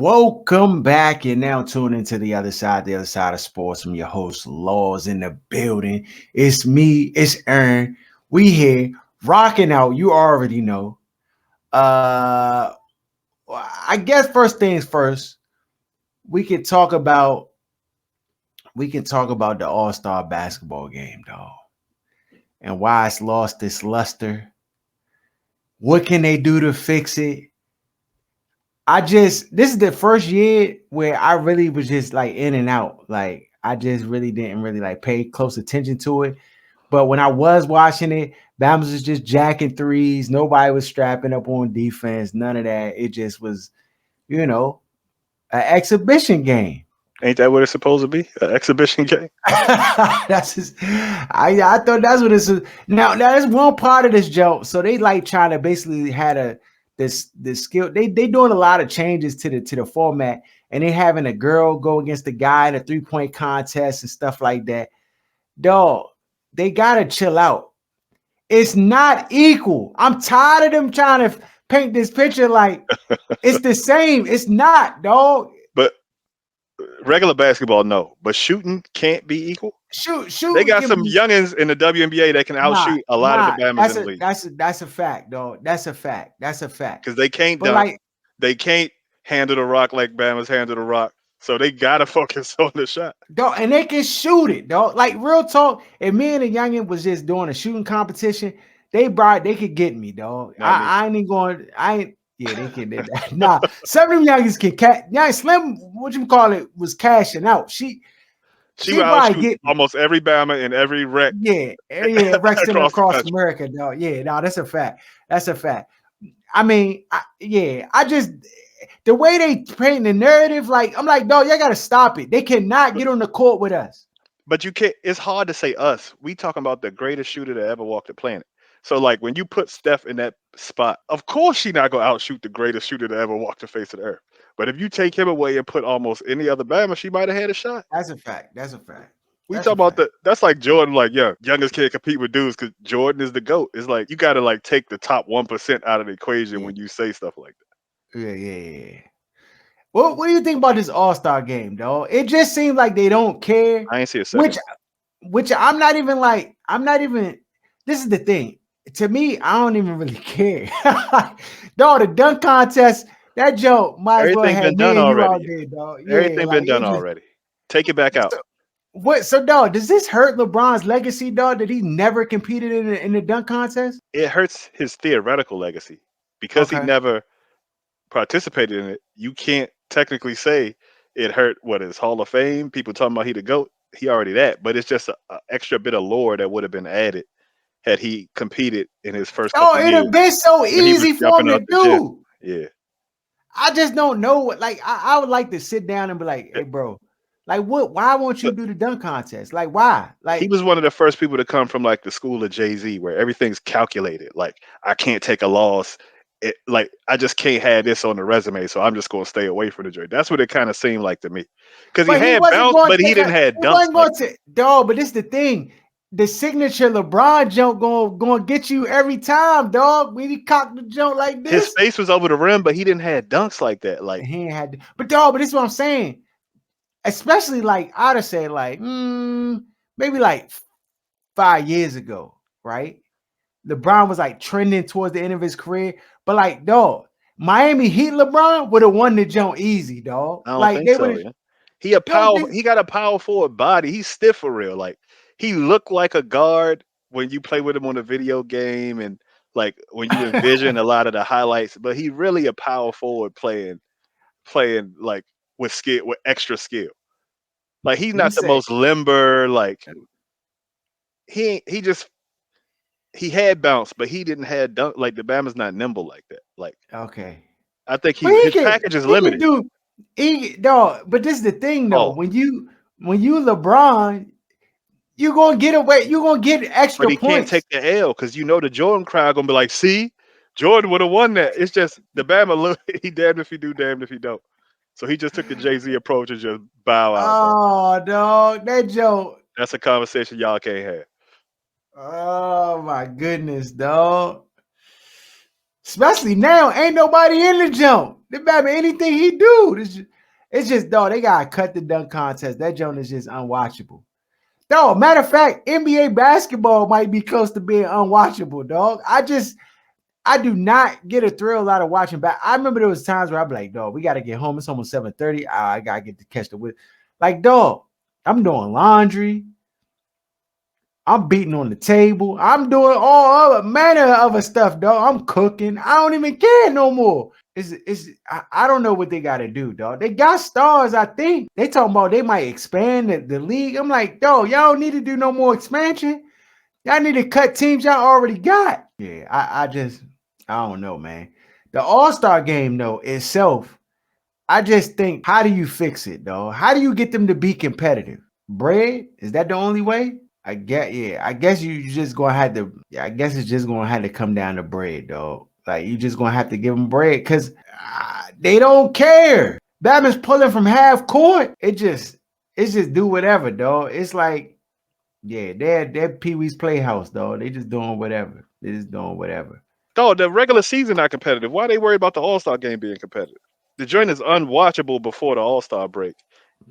Welcome back. You're now tuned into the other side of sports. I'm your host, Laws in the building. It's me, it's Aaron. We here rocking out. You already know. Uh I guess first things first, we can talk about the All-Star basketball game, dog. And why it's lost its luster. What can they do to fix it? This is the first year where I really was just like in and out. Like I just really didn't really like pay close attention to it. But when I was watching it, Bama's was just jacking threes. Nobody was strapping up on defense. None of that. It just was, an exhibition game. Ain't that what it's supposed to be? An exhibition game? That's just, I thought that's what it's now that's one part of this joke. So they like trying to basically had this skill. They doing a lot of changes to the format, and they having a girl go against the guy in a 3-point contest and stuff like that. Dog, they gotta chill out. It's not equal. I'm tired of them trying to paint this picture like it's the same. It's not, dog. But regular basketball, no. But shooting can't be equal. Shoot. They got some youngins in the WNBA that can outshoot a lot of the Bammers in the league. That's a fact, dog. That's a fact. Because they can't dunk. They can't handle the rock like Bama's handle the rock. So they gotta focus on the shot. Dog, and they can shoot it, dog. Like real talk. If me and the youngin was just doing a shooting competition, they could get me, dog. I ain't even going. Yeah, they can do that. Nah, some of them youngins can catch. Yeah, Slim, what you call it, was cashing out. She would outshoot almost every Bama in every rec. Yeah, rec center across America, dog. Yeah, no, that's a fact. I mean, I just the way they paint the narrative, like I'm like, dog, y'all gotta stop it. They cannot get on the court with us. But you can't. It's hard to say us. We talking about the greatest shooter that ever walked the planet. So, like, when you put Steph in that spot, of course she's not going to outshoot the greatest shooter to ever walk the face of the earth. But if you take him away and put almost any other Bama, she might have had a shot. That's a fact. We talk about that's like Jordan, like, yeah, youngest can't compete with dudes because Jordan is the GOAT. It's like you got to, like, take the top 1% out of the equation when you say stuff like that. Yeah. What do you think about this All-Star game, dog? It just seems like they don't care. I ain't see a second. Which I'm not even. This is the thing. To me, I don't even really care. Dog, the dunk contest, that joke might as well have been done already. There, dog. Everything been done already. Take it back out. So, dog, does this hurt LeBron's legacy, dog, that he never competed in the dunk contest? It hurts his theoretical legacy. Because he never participated in it, you can't technically say it hurt his Hall of Fame. People talking about he the GOAT. He already that. But it's just an extra bit of lore that would have been added had he competed in his first couple years. Oh, it'd have been so easy for him to do. Yeah. I just don't know what, like, I would like to sit down and be like, hey, bro, like, why won't you do the dunk contest? Like, why? Like, he was one of the first people to come from, like, the school of Jay-Z where everything's calculated. Like, I can't take a loss. I just can't have this on the resume, so I'm just going to stay away from the joint. That's what it kind of seemed like to me. Because he had bounce, but he didn't have dunks. Dog, but this is the thing. The signature LeBron jump going to get you every time, dog. When he cocked the jump like this, his face was over the rim, but he didn't have dunks like that. Like he ain't had, but this is what I'm saying. Especially like I'd have said like maybe like 5 years ago, right? LeBron was like trending towards the end of his career, but like dog, Miami Heat LeBron would have won the jump easy, dog. I don't think so. Yeah. He got a power forward body. He's stiff for real, like. He looked like a guard when you play with him on a video game and like when you envision a lot of the highlights, but he really a power forward playing like with skill, with extra skill. Like he's not the most limber, like he had bounce, but he didn't have dunk. Like the Bama's not nimble like that. Like okay. I think his package is limited. But this is the thing though. When you LeBron, you're gonna get away. You're gonna get extra points. But he can't take the L because the Jordan crowd gonna be like, "See, Jordan would have won that." It's just the Bama look. He damned if he do, damned if he don't. So he just took the Jay-Z approach and just bow out. Oh, dog, that joke. That's a conversation y'all can't have. Oh my goodness, dog. Especially now, ain't nobody in the jump. The Batman, anything he do, it's just dog. They gotta cut the dunk contest. That joint is just unwatchable. Dog, matter of fact, NBA basketball might be close to being unwatchable, dog. I do not get a thrill out of watching back. I remember there was times where I'd be like, dog, we gotta get home. It's almost 7:30. I gotta get to catch the whip. Like, dog, I'm doing laundry. I'm beating on the table. I'm doing all other manner of other stuff, dog. I'm cooking. I don't even care no more. I don't know what they got to do, dog. They got stars, I think. They talking about they might expand the league. I'm like, dog, y'all don't need to do no more expansion. Y'all need to cut teams y'all already got. Yeah, I don't know, man. The All-Star game, though, itself, I just think, how do you fix it, dog? How do you get them to be competitive? Bread? Is that the only way? I get, yeah. I guess you just gonna have to. Yeah, I guess it's just gonna have to come down to bread, dog. Like you just gonna have to give them bread because they don't care. Batman's pulling from half court. It's just do whatever, dog. It's like, yeah, they're Pee Wee's Playhouse, dog. They just doing whatever. They just doing whatever. Dog, the regular season not competitive. Why they worry about the All-Star game being competitive? The joint is unwatchable before the All-Star break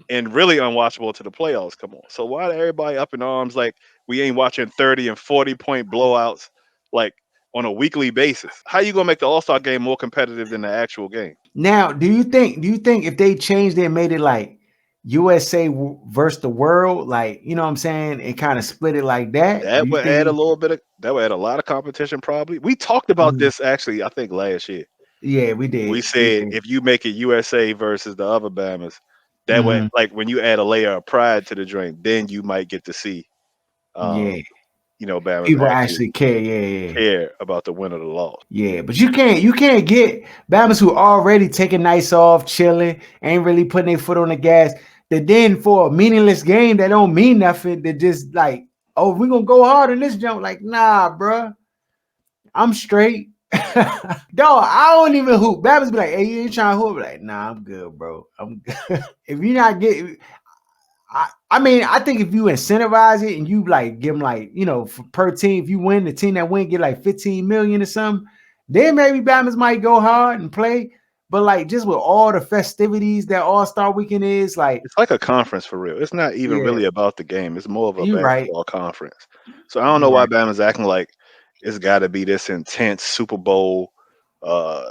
and really unwatchable to the playoffs. Come on. So why everybody up in arms like we ain't watching 30 and 40-point blowouts like on a weekly basis? How you gonna make the All-Star game more competitive than the actual game? Now, do you think if they changed it and made it like USA versus the world, like you know what I'm saying, and kind of split it like that, do That you would add a think? little bit of that would add a lot of competition probably. We talked about Mhm. this actually, I think last year. Yeah, we We did. We said did. if you make it USA versus the other Bahamas, that way Hmm. like when you add a layer of pride to the drink, then you might get to see Yeah, um, Bahamas people actually actually care. Yeah, yeah, care about the win or the loss. yeah. But you can't get Bama's who already taking nights off, chilling, ain't really putting their foot on the gas. That then for a meaningless game that don't mean nothing, that just like, oh, we gonna go hard in this jump. Like, nah, bruh. I'm straight. Dog, I don't even hoop. Babs be like, hey, you ain't trying to hoop? Like, nah, I'm good, bro. I'm good. If you're not getting, I mean, I think if you incentivize it and you like give them like, per team, if you win, the team that win get like 15 million or something, then maybe Bama's might go hard and play. But like just with all the festivities that All-Star weekend is, like, It's like a conference for real. It's not even yeah, really about the game. It's more of a you're right. basketball conference. So I don't know You're why right. Bama's acting like it's got to be this intense Super Bowl uh,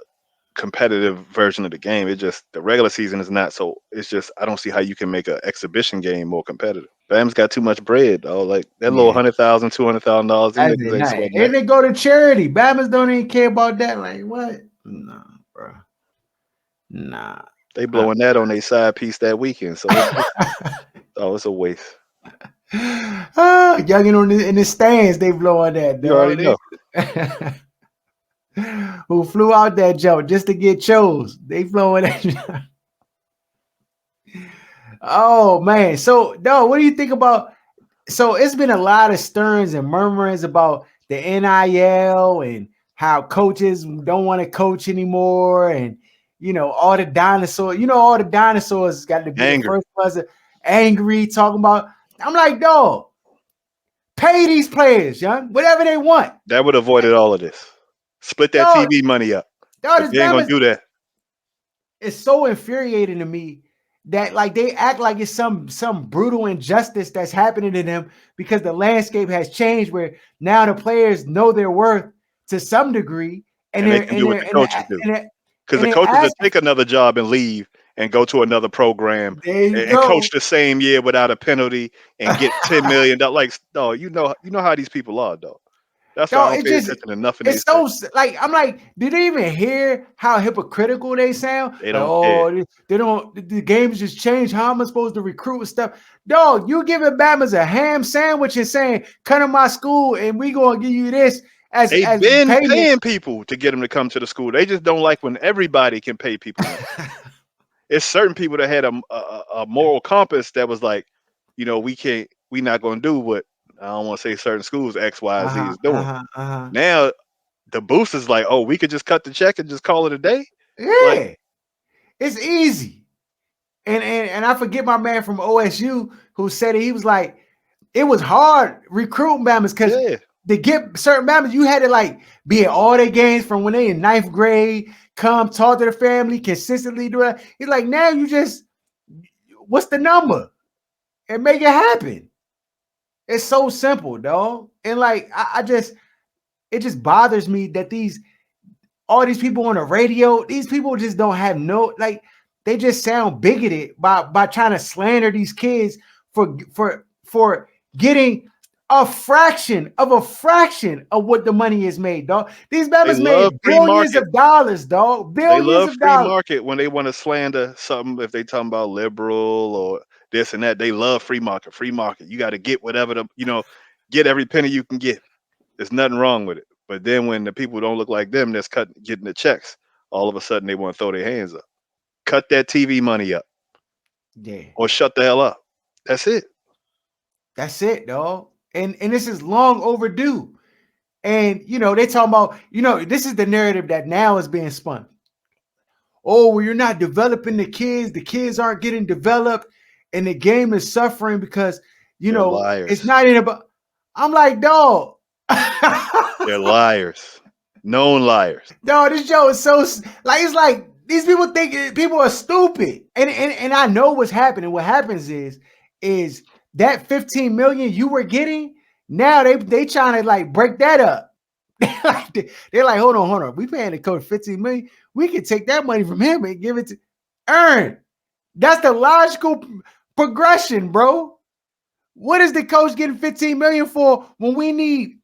competitive version of the game. It just the regular season is not so. It's just I don't see how you can make an exhibition game more competitive. Bam's got too much bread, though. Like that little Yeah. $100,000, $200,000, these That's niggas it. ain't Nah, sweating that. and they go to charity. Bama's don't even care about that. Like, what? Nah, bro. Nah. They Uh, blowing that on their side piece that weekend. So it's a waste. Youngin in the stands, they blowing that, You already dog. know. Who flew out that jump just to get chose. They blowing that. Oh man. So, dog, what do you think about? So it's been a lot of stirrings and murmurings about the NIL and how coaches don't want to coach anymore, and all the dinosaurs. All the dinosaurs got to be the Angry. first ones angry, talking about. I'm like, dog, pay these players, young, whatever they want. That would have avoided all of this. Split that Dog, TV money up. dog, But this they ain't gonna Bama's do that. it's so infuriating to me that like they act like it's some brutal injustice that's happening to them because the landscape has changed where now the players know their worth to some degree and And they they're can and do what they're the and coaches they're, do. and they're, Because and the they're coaches would asking. take another job and leave and go to another program There you and coach go. the same year without a penalty and get $10 million. Like, dog, you know how these people are, dog. That's why I No, don't it pay just attention to nothing they it's say. so like I'm like, did they even hear how hypocritical they sound? They Like, don't care. oh, they don't. The games just changed. How am I supposed to recruit and stuff? Dog, you giving Bama's a ham sandwich and saying, "Come to my school and we gonna give you this They as been payment." paying people to get them to come to the school. They just don't like when everybody can pay people now. It's certain people that had a moral compass that was like, we not gonna do what I don't want to say certain schools X Y Z Uh-huh, is doing. uh-huh, uh-huh. Now the boost is like, oh, we could just cut the check and just call it a day. Like, Yeah, it's easy. And I forget my man from OSU who said it. He was like, it was hard recruiting Bama's because yeah, to get certain members, you had to like be at all their games from when they in ninth grade, come talk to the family, consistently do it. He's like, now you just, what's the number? And make it happen. It's so simple, dog. And like, I just, it just bothers me that all these people on the radio, these people just don't have no, like, they just sound bigoted by trying to slander these kids for getting a fraction of what the money is made, dog. These They members love made free billions market. of dollars, dog. They Billions love of free dollars. market when they want to slander something. If they talking about liberal or this and that, they love free market. Free market. You got to get whatever get every penny you can get. There's nothing wrong with it. But then when the people don't look like them, that's getting the checks. All of a sudden, they want to throw their hands up. Cut that TV money up, Yeah, or shut the hell up. That's it. that's it, dog. And this is long overdue. And they talking about, this is the narrative that now is being spun. Oh, well, you're not developing the kids. The kids aren't getting developed, and the game is suffering because They're it's liars. not in about. I'm like, dog. They're liars. Known liars. Dog, this show is so like it's like these people think people are stupid. And I know what's happening. What happens is that 15 million you were getting, now they trying to like break that up. They're like, hold on. We paying the coach 15 million. We can take that money from him and give it to Earn. That's the logical progression, bro. What is the coach getting 15 million for when we need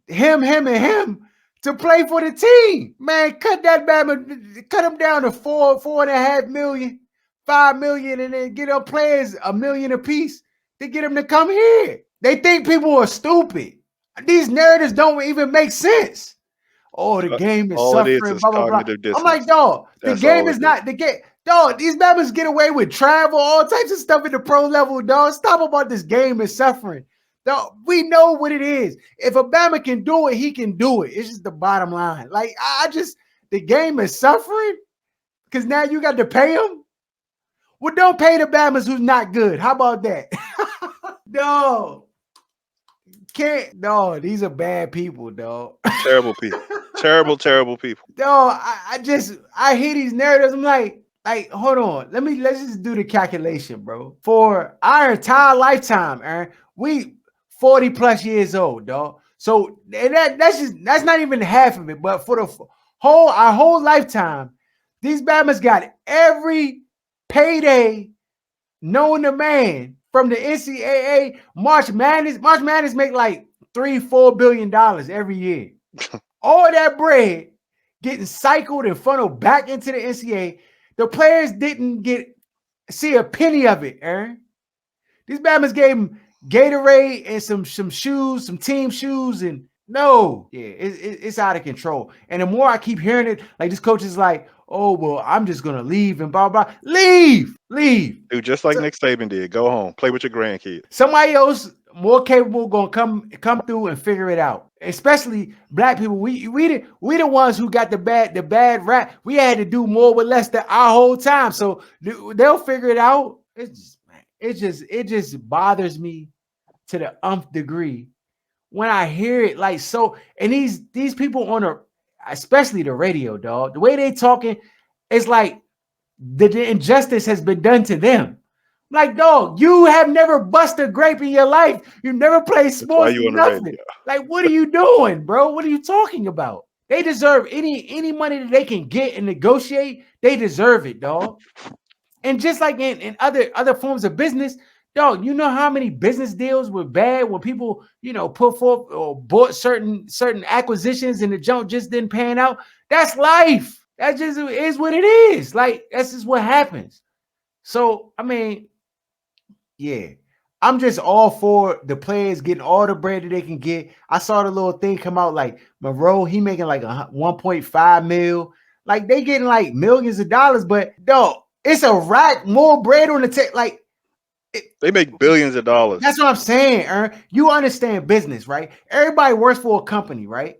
him, and him to play for the team? Man, cut him down to 4.5 million, 5 million, and then get our players $1 million apiece to get them to come here. They think people are stupid. These narratives don't even make sense. Oh, the game is All it suffering, is blah, blah, blah. cognitive I'm like, dissonance. dog, the That's game all it is is. not the game. Dog, these members get away with travel, all types of stuff at the pro level, dog. Stop about this game is suffering. Dog, we know what it is. If Obama can do it, he can do it. It's just the bottom line. Like, the game is suffering because now you got to pay them. Well, don't pay the Bammers who's not good. How about that? Dog. These are bad people, dog. Terrible people. Terrible people. Dog, I hear these narratives. I'm like, hold on. Let's just do the calculation, bro. For our entire lifetime, Aaron, we 40 plus years old, dog. So and that's not even half of it. But for our whole lifetime, these Bama's got every payday known to man from the NCAA. March Madness make like $3-4 billion every year. All that bread getting cycled and funneled back into the NCAA. The players didn't see a penny of it, Aaron. These Bama's gave them Gatorade and some shoes, some team shoes, and no, yeah, it's out of control. And the more I keep hearing it, like this coach is like, oh, well, I'm just gonna leave and blah blah. Leave. Do just like Nick Saban did. Go home. Play with your grandkids. Somebody else more capable gonna come through and figure it out. Especially black people. We the ones who got the bad rap. We had to do more with less than our whole time. So they'll figure it out. It just bothers me to the nth degree when I hear it. Like, so, and these people especially the radio, dog, the way they talking, it's like the injustice has been done to them. Like, dog, you have never busted a grape in your life. You never played That's why sports, you on the nothing. radio. Like, what are you doing, bro? What are you talking about? They deserve any money that they can get and negotiate. They deserve it, dog. And just like in other forms of business, dog, you know how many business deals were bad when people, put forth or bought certain acquisitions and the junk just didn't pan out. That's life. That just is what it is. Like, that's just what happens. So, I mean, yeah, I'm just all for the players getting all the bread that they can get. I saw the little thing come out like Monroe, he making like 1.5 mil. Like, they getting like millions of dollars, but dog, it's a rack more bread on the table. Like, they make billions of dollars. That's what I'm saying, Ern. You understand business, right? Everybody works for a company, right?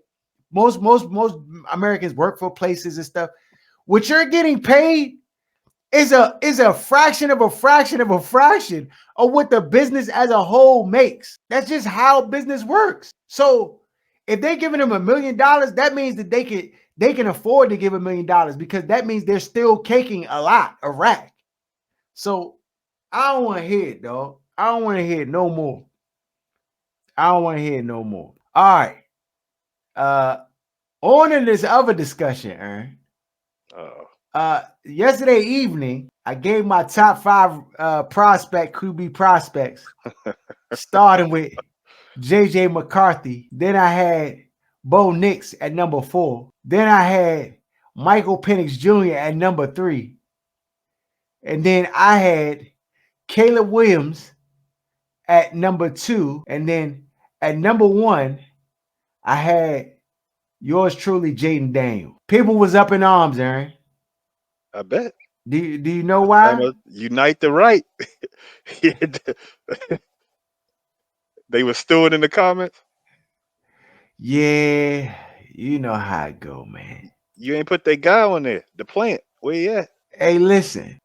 Most Americans work for places and stuff. What you're getting paid is a fraction of a fraction of a fraction of what the business as a whole makes. That's just how business works. So if they're giving them $1 million, that means that they can afford to give $1 million because that means they're still caking a rack. So I don't want to hear it, dog. I don't want to hear it no more. I don't want to hear it no more. All right. Uh on in this other discussion, Aaron. Oh, Yesterday evening, I gave my top 5 prospect QB prospects, starting with JJ McCarthy. Then I had Bo Nix at number 4. Then I had Michael Penix Jr. at number 3. And then I had Caleb Williams at number 2. And then at number 1, I had yours truly, Jaden Daniel. People was up in arms, Aaron. I bet. Do you know Time why? to unite the right. Yeah, they were stewing in the comments. Yeah, you know how it go, man. You ain't put that guy on there. The plant. Where he at? Hey, listen,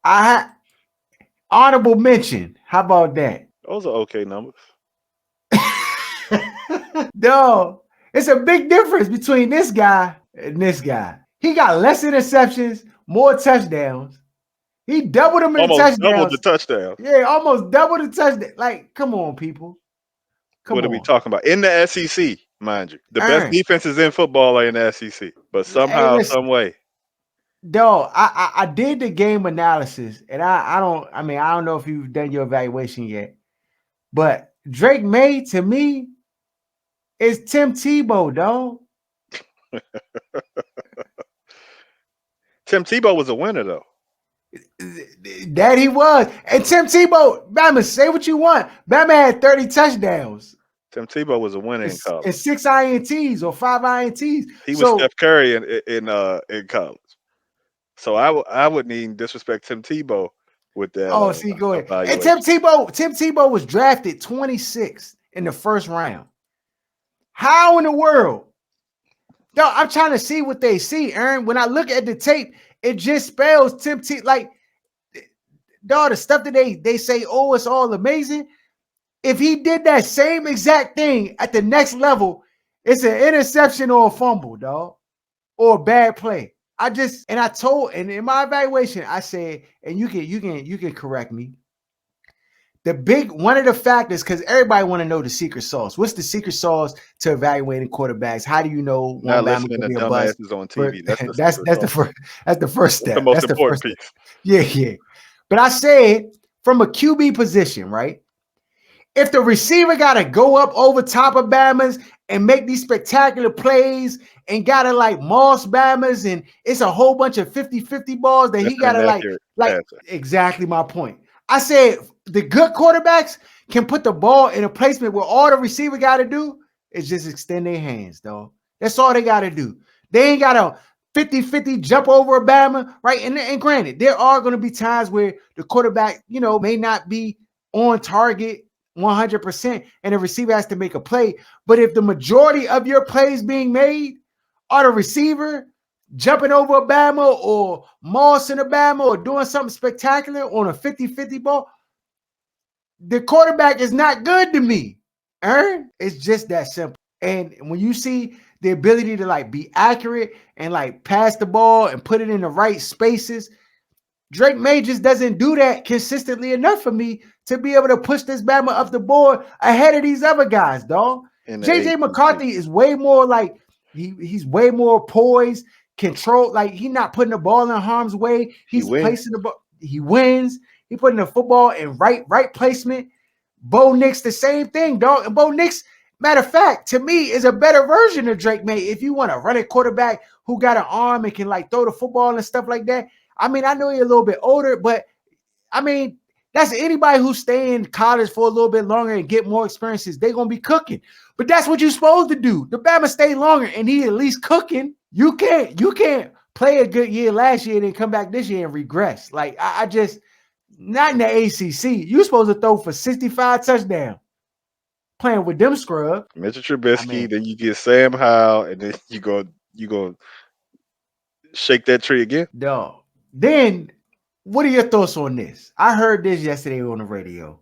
honorable mention. How about that? Those are okay numbers. No, it's a big difference between this guy and this guy. He got less interceptions, more touchdowns. He doubled them in Almost doubled the touchdowns. touchdowns. Yeah, almost double the touchdown. Like, come on, people. Come What are we on. talking about? In the SEC, mind you. The best Aaron, defenses in football are in the SEC. But hey, somehow, listen, some way, dog, I did the game analysis, and I don't know if you've done your evaluation yet, but Drake May to me is Tim Tebow, dog. Tim Tebow was a winner, though. That he was. And Tim Tebow, Bama, say what you want. Bama had 30 touchdowns Tim Tebow was a winner in college. and 6 INTs or 5 INTs. He was So, Steph Curry in college. So I wouldn't even disrespect Tim Tebow with that see, go ahead. And evaluation. Tim Tebow was drafted 26th in the first round. How in the world? No, I'm trying to see what they see, Aaron. When I look at the tape, it just spells Tim Tebow. Like, dog, the stuff that they say, oh, it's all amazing. If he did that same exact thing at the next level, it's an interception or a fumble, dog, or a bad play. And in my evaluation, I said, and you can correct me. One of the factors, because everybody want to know the secret sauce. What's the secret sauce to evaluating quarterbacks? How do you know one Not Bama listening could to be a bust? dumbasses on TV. That's the That's secret the sauce. first that's the first That's the step. most That's the important first step. piece. Yeah. But I said from a QB position, right? If the receiver got to go up over top of Bammers and make these spectacular plays and got to like moss Bammers and it's a whole bunch of 50-50 balls that That's he got to an like accurate like passer. exactly my point. I said the good quarterbacks can put the ball in a placement where all the receiver got to do is just extend their hands, dog. That's all they got to do. They ain't got to 50-50 jump over a Bama, right? And granted, there are going to be times where the quarterback, may not be on target 100% and the receiver has to make a play. But if the majority of your plays being made are the receiver jumping over a Bama or mossing a Bama or doing something spectacular on a 50-50 ball, the quarterback is not good to me. It's just that simple. And when you see the ability to like be accurate and like pass the ball and put it in the right spaces, Drake May just doesn't do that consistently enough for me to be able to push this Bama up the board ahead of these other guys, dog. JJ McCarthy is way more like he's way more poised, controlled. Like he's not putting the ball in harm's way. He's placing the ball. He wins. He putting the football in right placement. Bo Nix, the same thing, dog. And Bo Nix, matter of fact, to me, is a better version of Drake May. If you want to run a quarterback who got an arm and can like throw the football and stuff like that. I mean, I know you're a little bit older, but I mean, that's anybody who stay in college for a little bit longer and get more experiences. They're going to be cooking. But that's what you're supposed to do. The Bama stay longer and he at least cooking. You can't play a good year last year and then come back this year and regress. Like, I just, not in the ACC. You're supposed to throw for 65 touchdowns. Playing with them scrubs. Mitchell Trubisky, then you get Sam Howell, and then you go shake that tree again. Dog. Then What are your thoughts on this? I heard this yesterday on the radio.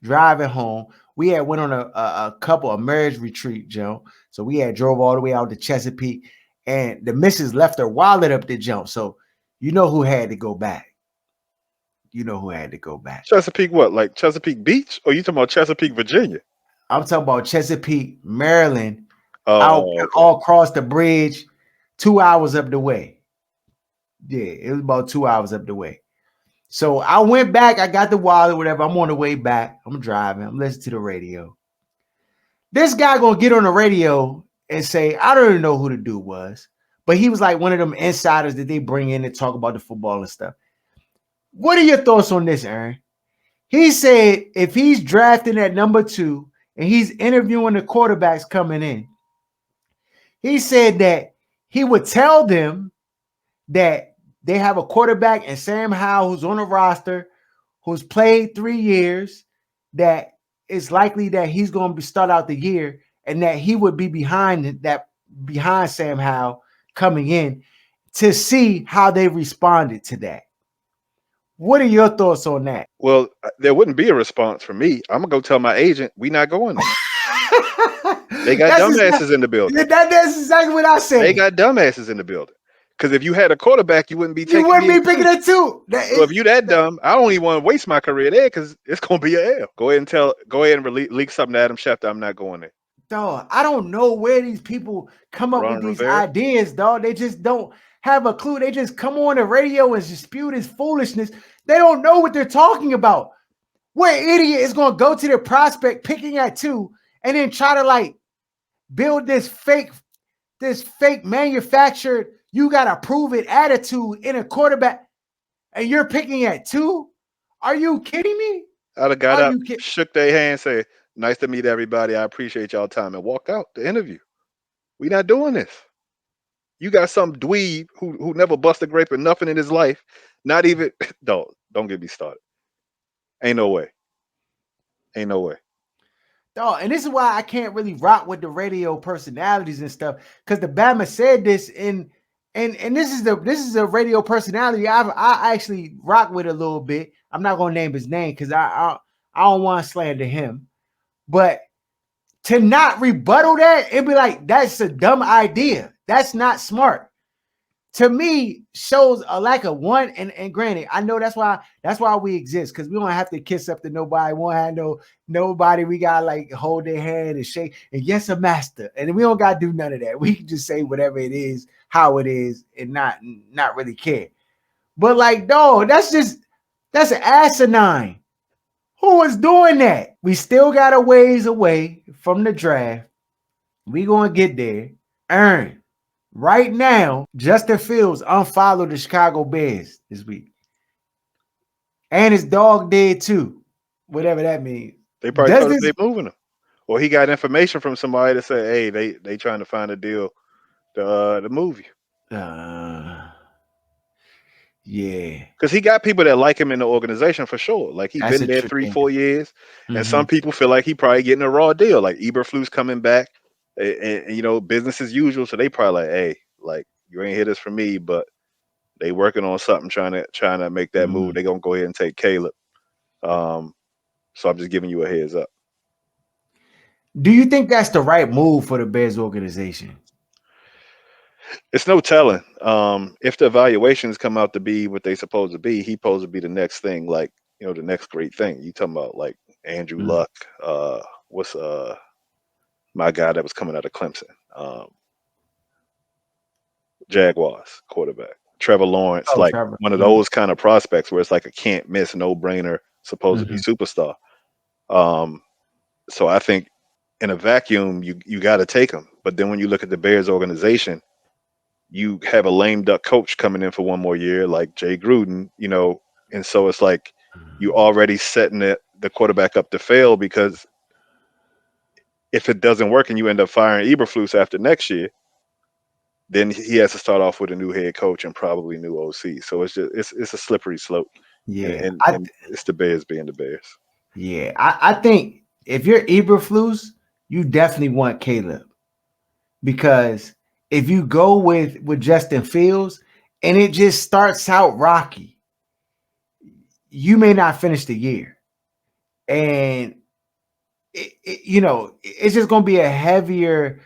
Driving home, we had went on a couple of marriage retreat, Joe. So we had drove all the way out to Chesapeake, and the missus left her wallet up the jump. So you know who had to go back. You know who had to go back. Chesapeake, what? Like Chesapeake Beach? Or you talking about Chesapeake, Virginia? I'm talking about Chesapeake, Maryland, out Okay. all across the bridge, 2 hours up the way. Yeah, it was about 2 hours up the way. So I went back. I got the wallet, whatever. I'm on the way back. I'm driving. I'm listening to the radio. This guy gonna get on the radio and say, I don't even know who the dude was, but he was like one of them insiders that they bring in and talk about the football and stuff. What are your thoughts on this, Aaron? He said if he's drafting at number 2 and he's interviewing the quarterbacks coming in, he said that he would tell them that they have a quarterback and Sam Howell who's on the roster, who's played 3 years, that it's likely that he's going to start out the year and that he would be behind Sam Howell coming in to see how they responded to that. What are your thoughts on that? Well, there wouldn't be a response from me. I'm gonna go tell my agent we not going there. They got dumbasses in the building. That's exactly what I said. They got dumbasses in the building. Because if you had a quarterback, you wouldn't be taking. You wouldn't be picking it too. So if you that dumb, I don't even want to waste my career there because it's gonna be a L. Go ahead and leak something to Adam Schefter. I'm not going there. Dog, I don't know where these people come up with these ideas, dog. They just don't have a clue. They just come on the radio and just spew this foolishness. They don't know what they're talking about. What idiot is going to go to their prospect picking at 2 and then try to like build this fake manufactured, you got to prove it attitude in a quarterback and you're picking at 2? Are you kidding me? I'd have got up, shook their hand, say, nice to meet everybody. I appreciate y'all time, and walk out the interview. We not doing this. You got some dweeb who never bust a grape or nothing in his life. Not even don't get me started. Ain't no way. Ain't no way. Dog, and this is why I can't really rock with the radio personalities and stuff. Because the Bama said this and this is a radio personality I actually rock with a little bit. I'm not gonna name his name because I don't want to slander him. But to not rebuttal that and be like, that's a dumb idea. That's not smart. To me, shows a lack of one. And granted, I know that's why we exist, because we don't have to kiss up to nobody. We won't have nobody. We gotta like hold their hand and shake and yes, a master. And we don't gotta do none of that. We can just say whatever it is, how it is, and not really care. But like, dog, that's an asinine. Who is doing that? We still got a ways away from the draft. We gonna get there. Aaron, right now, Justin Fields unfollowed the Chicago Bears this week. And his dog did too. Whatever that means. They probably thought they moving him. Or he got information from somebody that said, hey, they trying to find a deal to move you. Yeah. Because he got people that like him in the organization for sure. Like he's been there 3-4 years. Mm-hmm. And some people feel like he probably getting a raw deal. Like Eberflus coming back and business as usual. So they probably like, hey, like you ain't hit this for me, but they working on something trying to make that move. They're gonna go ahead and take Caleb. So I'm just giving you a heads up. Do you think that's the right move for the Bears organization? It's no telling. If the evaluations come out to be what they supposed to be, he supposed to be the next thing, like the next great thing. You talking about like Andrew Luck? What's my guy that was coming out of Clemson? Jaguars quarterback Trevor Lawrence, one of those kind of prospects where it's like a can't miss, no brainer, supposed to be superstar. So I think in a vacuum, you got to take him. But then when you look at the Bears organization, you have a lame duck coach coming in for one more year, like Jay Gruden, and so it's like you already setting the quarterback up to fail, because if it doesn't work and you end up firing Eberflus after next year, then he has to start off with a new head coach and probably new OC. So it's a slippery slope. Yeah, and it's the Bears being the Bears. Yeah, I think if you're Eberflus, you definitely want Caleb, because if you go with Justin Fields and it just starts out rocky, you may not finish the year, and it's just going to be a heavier,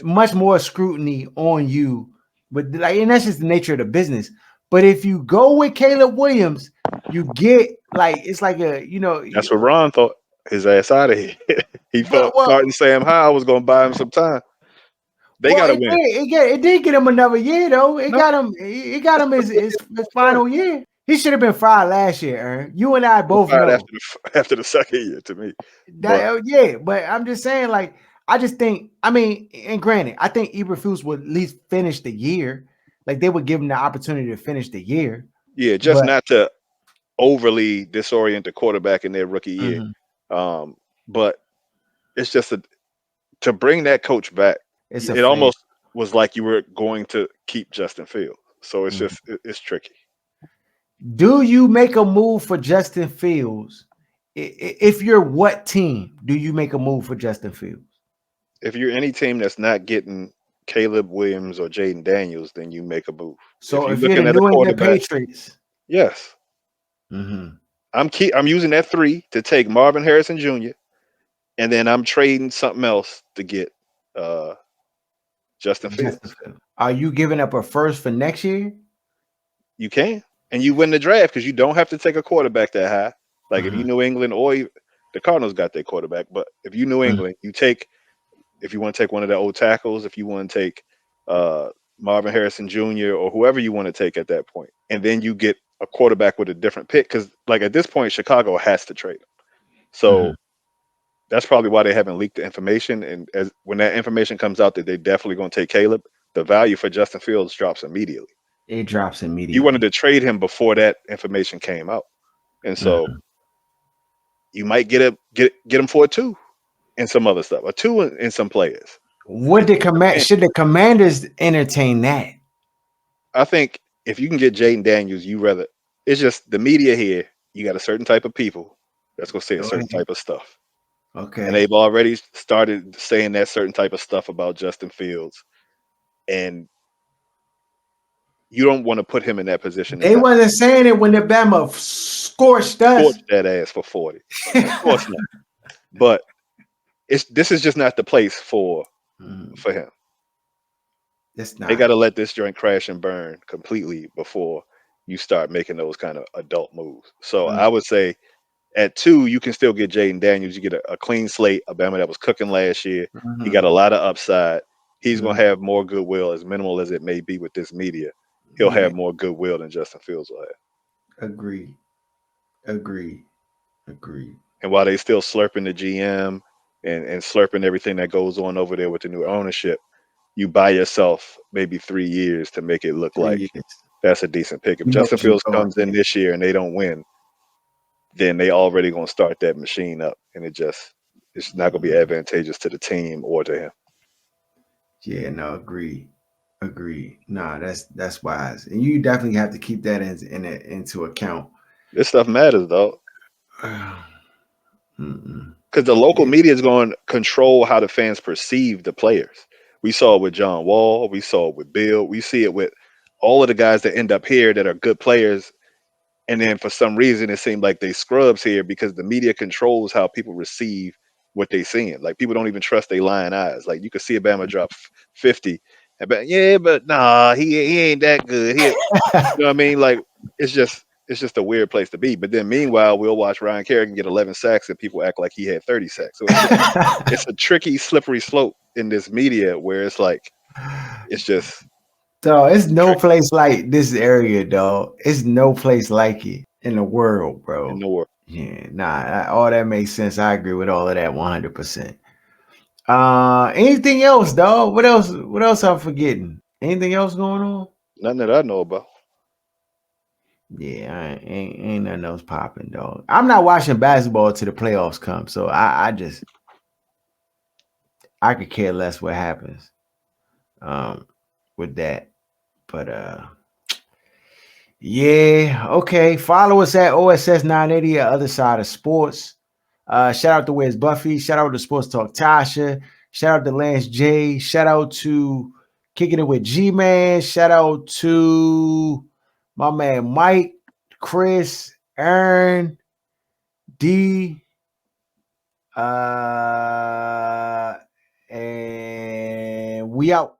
much more scrutiny on you. But like, and that's just the nature of the business. But if you go with Caleb Williams, you get like it's like That's what Ron thought. His ass out of here. He well, thought well, starting Sam Howell was going to buy him some time. They well, got to win. it did get him another year though. It No, got him. It got him his right. final year. He should have been fired last year, Aaron. You and I He both fired know. after the second year to me. But Yeah, but I'm just saying, like, I just think, I mean, and granted, I think Eberflus would at least finish the year. Like they would give him the opportunity to finish the year. yeah, just But not to overly disorient the quarterback in their rookie year. mhm, But it's just to bring that coach back. it's a It fail. almost was like you were going to keep Justin Fields. So it's Mhm. just it's tricky. Do you make a move for Justin Fields? If you're what team do you make a move for Justin Fields? If you're any team that's not getting Caleb Williams or Jaden Daniels, then you make a move. If So you're if you're the looking at a New England quarterback, Patriots, yes, mhm, I'm using that 3 to take Marvin Harrison Jr. and then I'm trading something else to get uh, Justin Justin Fields. Fields, are you giving up a first for next year? You can, and you win the draft because you don't have to take a quarterback that high. Like if you Mhm, New England or the Cardinals got their quarterback, but if you New mhm, England, you take if you want to take one of the old tackles, if you want to take uh, Marvin Harrison Jr. or whoever you want to take at that point, and then you get a quarterback with a different pick because like at this point, Chicago has to trade him. mhm. So that's probably why they haven't leaked the information. And as when that information comes out that they definitely going to take Caleb, the value for Justin Fields drops immediately. It drops You wanted immediately. to trade him before that information came out, and so Mhm. you might get him for a 2 and some other stuff, a 2 and some players. Would It the just command depends. should the Commanders entertain that? I think if you can get Jaden Daniels, you rather it's just the media here. You got a certain type of people that's gonna say a Go certain ahead. type of stuff, and Okay. they've already started saying that certain type of stuff about Justin Fields, and you don't want to put him in that position to They have wasn't saying it when the Bama scorched us. torch that ass for 40. Of course not. But this is just not the place Mhm. for him. It's They got not. to let this joint crash and burn completely before you start making those kind of adult moves. So Mm, I would say at 2, you can still get Jaden Daniels. You get a clean slate. Alabama that was cooking last year. He got mhm, a lot of upside. He's going mhm. to have more goodwill, as minimal as it may be with this media. He'll Yeah, have more goodwill than Justin Fields will have. agree, agree, agree. And while they still slurping the GM and slurping everything that goes on over there with the new ownership, you buy yourself maybe 3 years to make it look 3 like years. that's a decent pick. If You know Justin what you're Fields doing. comes in this year and they don't win, then they already gonna start that machine up, and it's not gonna be Mhm. advantageous to the team or to him. Yeah, no, agree, agree. Nah, that's wise, and you definitely have to keep that into account. This stuff matters though, Mm-mm. because the local Yeah. media is going to control how the fans perceive the players. We saw it with John Wall. We saw it with Bill. We see it with all of the guys that end up here that are good players. And then for some reason, it seemed like they scrubs here because the media controls how people receive what they seeing. Like people don't even trust their lying eyes. Like you could see Obama drop 50, and yeah, but nah, he ain't that good. You know what I mean? Like it's just a weird place to be. But then meanwhile, we'll watch Ryan Kerrigan get 11 sacks and people act like he had 30 sacks. So it's a tricky, slippery slope in this media where it's like it's just So it's no tricky place like this area, dog. It's no place like it in the world, in bro. the world. Yeah, nah, all that makes sense. I agree with all of that 100%. Anything else, dog? What else? What else I'm forgetting? Anything else going on? Nothing that I know about. Yeah, ain't nothing else popping, dog. I'm not watching basketball till the playoffs come, so I could care less what happens um with that. But yeah, okay. Follow us at OSS 980 at Other Side of Sports. Shout out to Where's Buffy. Shout out to Sports Talk Tasha. Shout out to Lance J. Shout out to Kicking It with G Man. Shout out to my man Mike, Chris, Aaron D. And we out.